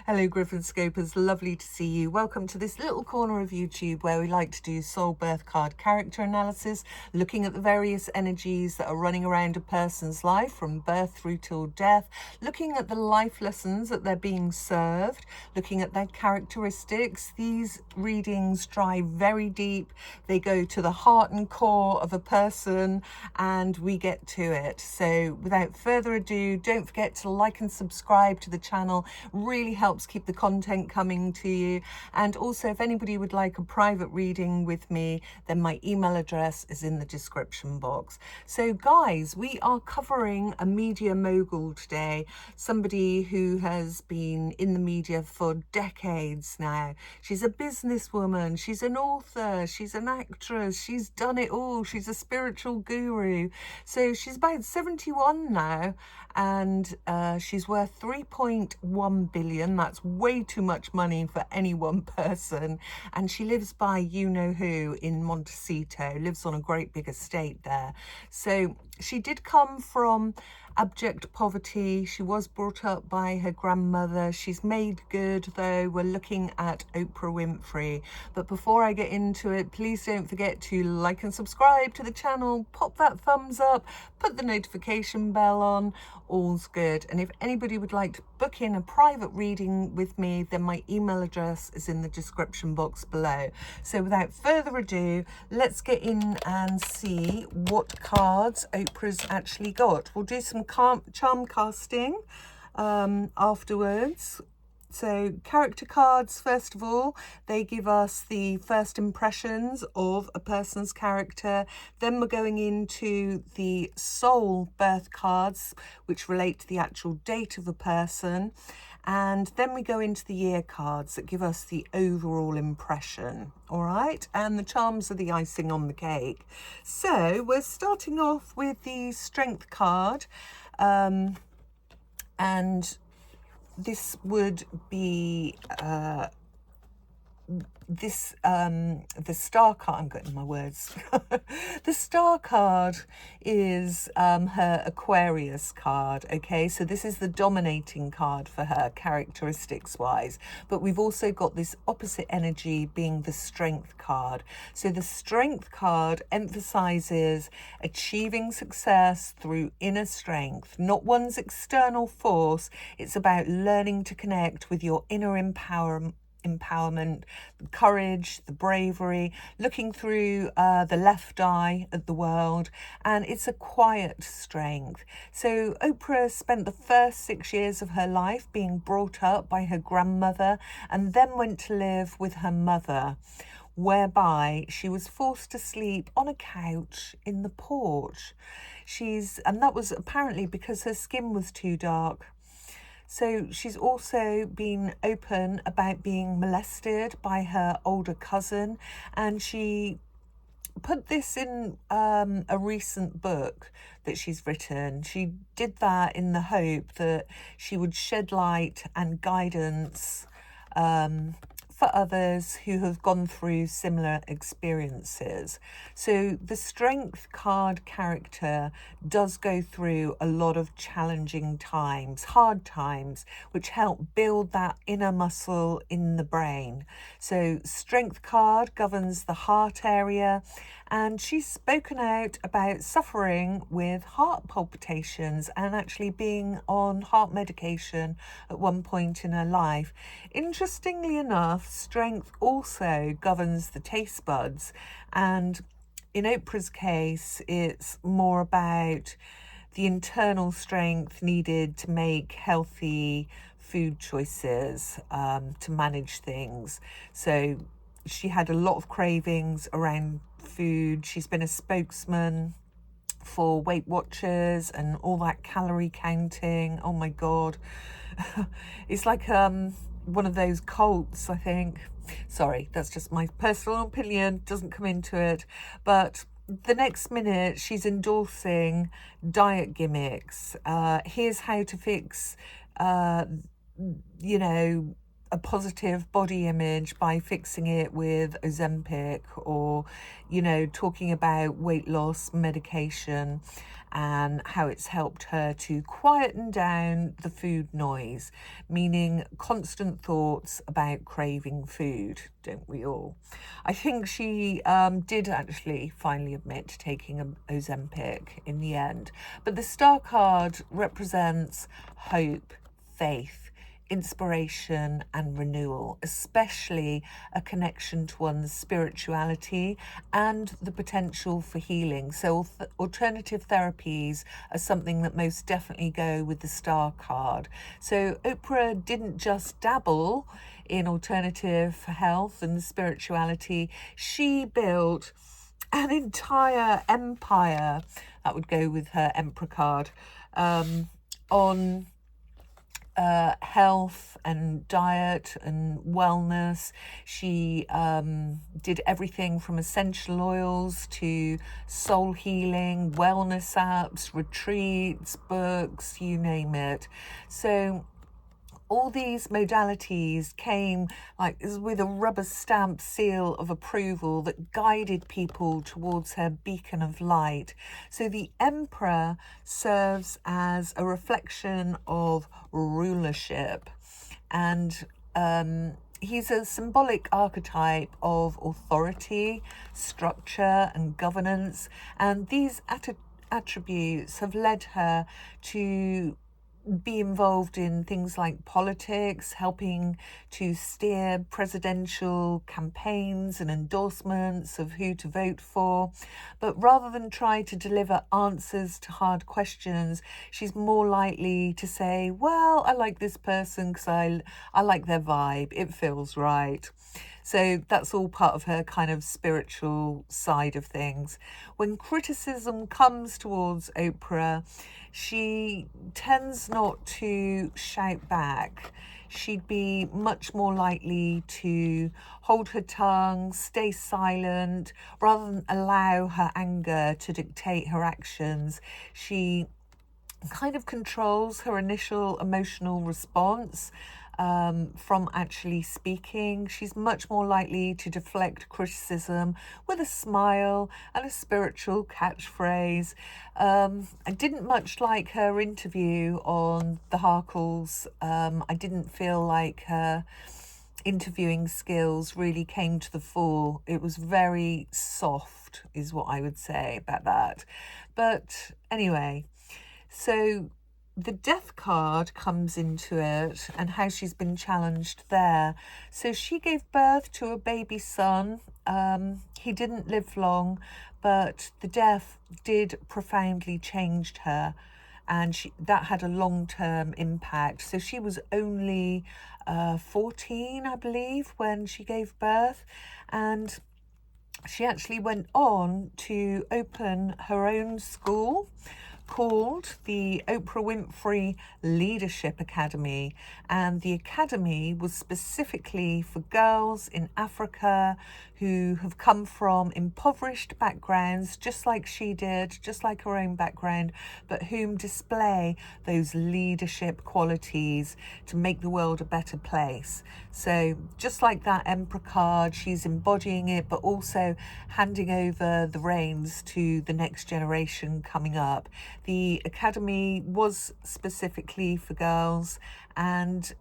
Hello Griffin Scopers, lovely to see you. Welcome to this little corner of YouTube where we like to do soul birth card character analysis, looking at the various energies that are running around a person's life from birth through till death, looking at the life lessons that they're being served, looking at their characteristics. These readings dive very deep. They go to the heart and core of a person and we get to it. So without further ado, don't forget to like and subscribe to the channel. Really helps keep the content coming to you. And also, if anybody would like a private reading with me, then my email address is in the description box. So guys, we are covering a media mogul today, somebody who has been in the media for decades now. She's a businesswoman, she's an author, she's an actress, she's done it all. She's a spiritual guru. So she's about 71 now, and she's worth 3.1 billion. That's way too much money for any one person. And she lives by you-know-who in Montecito, lives on a great big estate there. So she did come from abject poverty. She was brought up by her grandmother. She's made good, though. We're looking at Oprah Winfrey. But before I get into it, please don't forget to like and subscribe to the channel, pop that thumbs up, put the notification bell on. All's good. And if anybody would like to book in a private reading with me, then my email address is in the description box below. So without further ado, let's get in and see what cards Oprah's actually got. We'll do some charm casting afterwards. So character cards, first of all, they give us the first impressions of a person's character. Then we're going into the soul birth cards, which relate to the actual date of a person. And then we go into the year cards that give us the overall impression. All right. And the charms are the icing on the cake. So we're starting off with the strength card. And this would be the star card. I'm getting my words. The star card is her Aquarius card. Okay, so this is the dominating card for her characteristics wise, but we've also got this opposite energy being the strength card. So the strength card emphasizes achieving success through inner strength, not one's external force. It's about learning to connect with your inner empowerment, the courage, the bravery, looking through the left eye at the world, and it's a quiet strength. So Oprah spent the first 6 years of her life being brought up by her grandmother and then went to live with her mother, whereby she was forced to sleep on a couch in the porch. And that was apparently because her skin was too dark. So she's also been open about being molested by her older cousin, and she put this in a recent book that she's written. She did that in the hope that she would shed light and guidance for others who have gone through similar experiences. So the strength card character does go through a lot of challenging times, hard times, which help build that inner muscle in the brain. So strength card governs the heart area, and she's spoken out about suffering with heart palpitations and actually being on heart medication at one point in her life. Interestingly enough, strength also governs the taste buds, and in Oprah's case, it's more about the internal strength needed to make healthy food choices, to manage things. So she had a lot of cravings around food. She's been a spokesman for Weight Watchers and all that calorie counting. Oh my God. It's like one of those cults, I think. Sorry, that's just my personal opinion, doesn't come into it. But the next minute she's endorsing diet gimmicks. Here's how to fix a positive body image by fixing it with Ozempic, or, you know, talking about weight loss medication and how it's helped her to quieten down the food noise, meaning constant thoughts about craving food, don't we all? I think she did actually finally admit to taking Ozempic in the end. But the star card represents hope, faith, inspiration and renewal, especially a connection to one's spirituality and the potential for healing. So alternative therapies are something that most definitely go with the star card. So Oprah didn't just dabble in alternative health and spirituality, she built an entire empire, that would go with her Emperor card, on health and diet and wellness. She did everything from essential oils to soul healing, wellness apps, retreats, books, you name it. So all these modalities came like with a rubber stamp seal of approval that guided people towards her beacon of light. So the emperor serves as a reflection of rulership, and he's a symbolic archetype of authority, structure and governance, and these attributes have led her to be involved in things like politics, helping to steer presidential campaigns and endorsements of who to vote for. But rather than try to deliver answers to hard questions, she's more likely to say, well, I like this person because I like their vibe, it feels right. So that's all part of her kind of spiritual side of things. When criticism comes towards Oprah, she tends not to shout back. She'd be much more likely to hold her tongue, stay silent, rather than allow her anger to dictate her actions. She kind of controls her initial emotional response from actually speaking. She's much more likely to deflect criticism with a smile and a spiritual catchphrase. I didn't much like her interview on the Harkles. I didn't feel like her interviewing skills really came to the fore. It was very soft, is what I would say about that. But anyway, so the death card comes into it and how she's been challenged there. So she gave birth to a baby son. He didn't live long, but the death did profoundly change her, and that had a long-term impact. So she was only 14, I believe, when she gave birth, and she actually went on to open her own school called the Oprah Winfrey Leadership Academy, and the academy was specifically for girls in Africa who have come from impoverished backgrounds, just like she did, just like her own background, but whom display those leadership qualities to make the world a better place. So just like that Emperor card, she's embodying it, but also handing over the reins to the next generation coming up. The academy was specifically for girls, and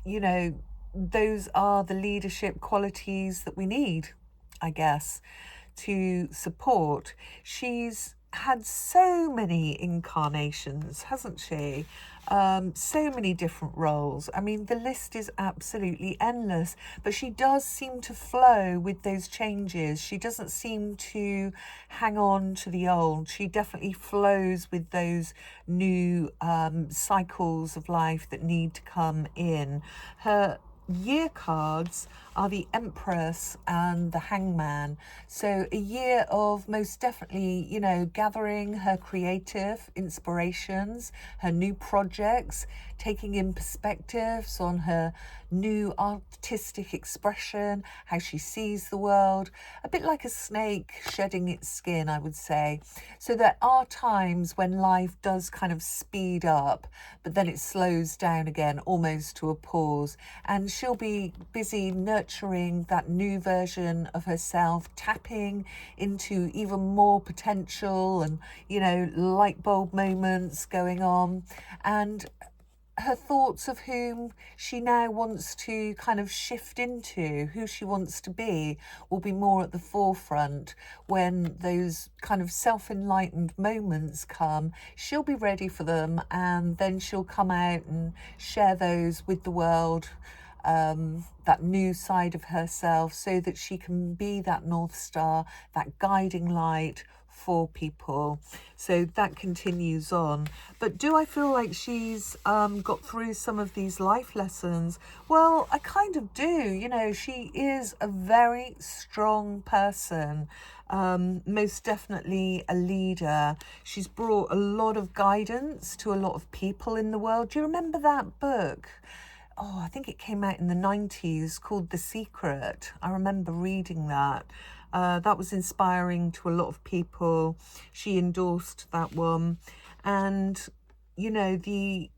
you know, those are the leadership qualities that we need, I guess, to support. She's had so many incarnations, hasn't she? So many different roles. I mean, the list is absolutely endless, but she does seem to flow with those changes. She doesn't seem to hang on to the old. She definitely flows with those new cycles of life that need to come in. Her year cards are the Empress and the Hangman. So a year of most definitely, you know, gathering her creative inspirations, her new projects, taking in perspectives on her new artistic expression, how she sees the world, a bit like a snake shedding its skin, I would say. So there are times when life does kind of speed up, but then it slows down again, almost to a pause, and she'll be busy nurturing that new version of herself, tapping into even more potential and, you know, light bulb moments going on. And her thoughts of whom she now wants to kind of shift into, who she wants to be, will be more at the forefront. When those kind of self-enlightened moments come, she'll be ready for them, and then she'll come out and share those with the world, that new side of herself, so that she can be that North Star, that guiding light for people. So that continues on. But do I feel like she's got through some of these life lessons? Well, I kind of do. You know, she is a very strong person, most definitely a leader. She's brought a lot of guidance to a lot of people in the world. Do you remember that book? Oh, I think it came out in the 90s, called The Secret. I remember reading that. That was inspiring to a lot of people. She endorsed that one. And, you know, the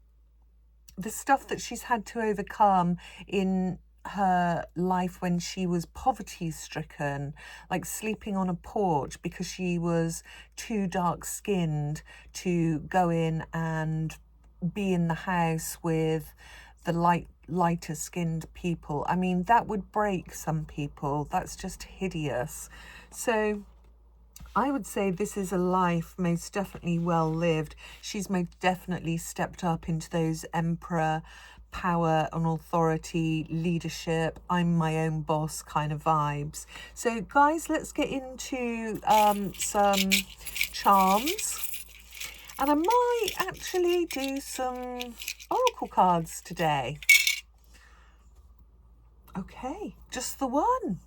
stuff that she's had to overcome in her life when she was poverty stricken, like sleeping on a porch because she was too dark skinned to go in and be in the house with the lighter skinned people. I mean, that would break some people. That's just hideous. So I would say this is a life most definitely well lived. She's most definitely stepped up into those emperor power and authority, leadership, I'm my own boss kind of vibes. So guys, let's get into some charms. And I might actually do some oracle cards today. Okay, just the one.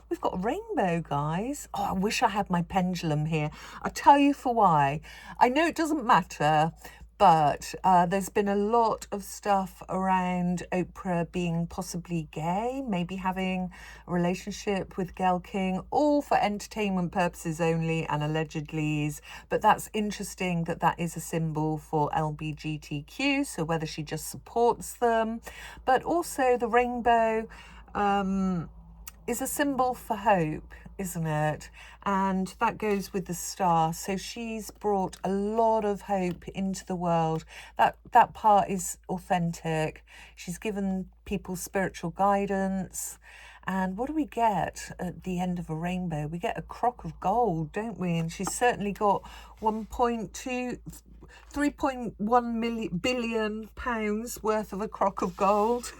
We've got a rainbow, guys. Oh, I wish I had my pendulum here. I'll tell you for why. I know it doesn't matter, but there's been a lot of stuff around Oprah being possibly gay, maybe having a relationship with Gayle King, all for entertainment purposes only and allegedly. But that's interesting that that is a symbol for LGBTQ, so whether she just supports them. But also the rainbow is a symbol for hope, isn't it? And that goes with the star. So she's brought a lot of hope into the world. That part is authentic. She's given people spiritual guidance. And what do we get at the end of a rainbow? We get a crock of gold, don't we? And she's certainly got 3.1 billion pounds worth of a crock of gold.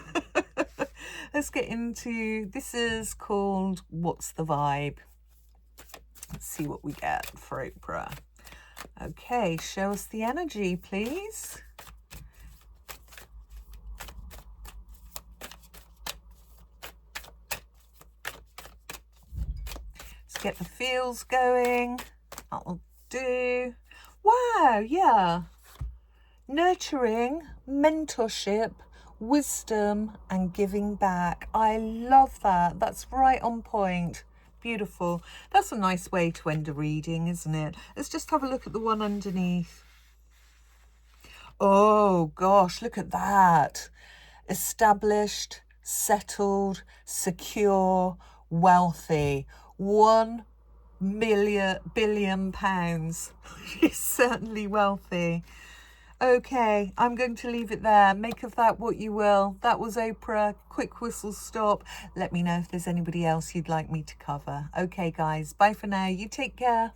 Let's get into, this is called What's the Vibe? Let's see what we get for Oprah. Okay, show us the energy, please. Let's get the feels going. That'll do. Wow, yeah. Nurturing, mentorship, wisdom and giving back. I love that. That's right on point. Beautiful. That's a nice way to end a reading, isn't it? Let's just have a look at the one underneath. Oh gosh, look at that. Established, settled, secure, wealthy. 1 billion pounds. She's certainly wealthy. Okay, I'm going to leave it there. Make of that what you will. That was Oprah. Quick whistle stop. Let me know if there's anybody else you'd like me to cover. Okay, guys. Bye for now. You take care.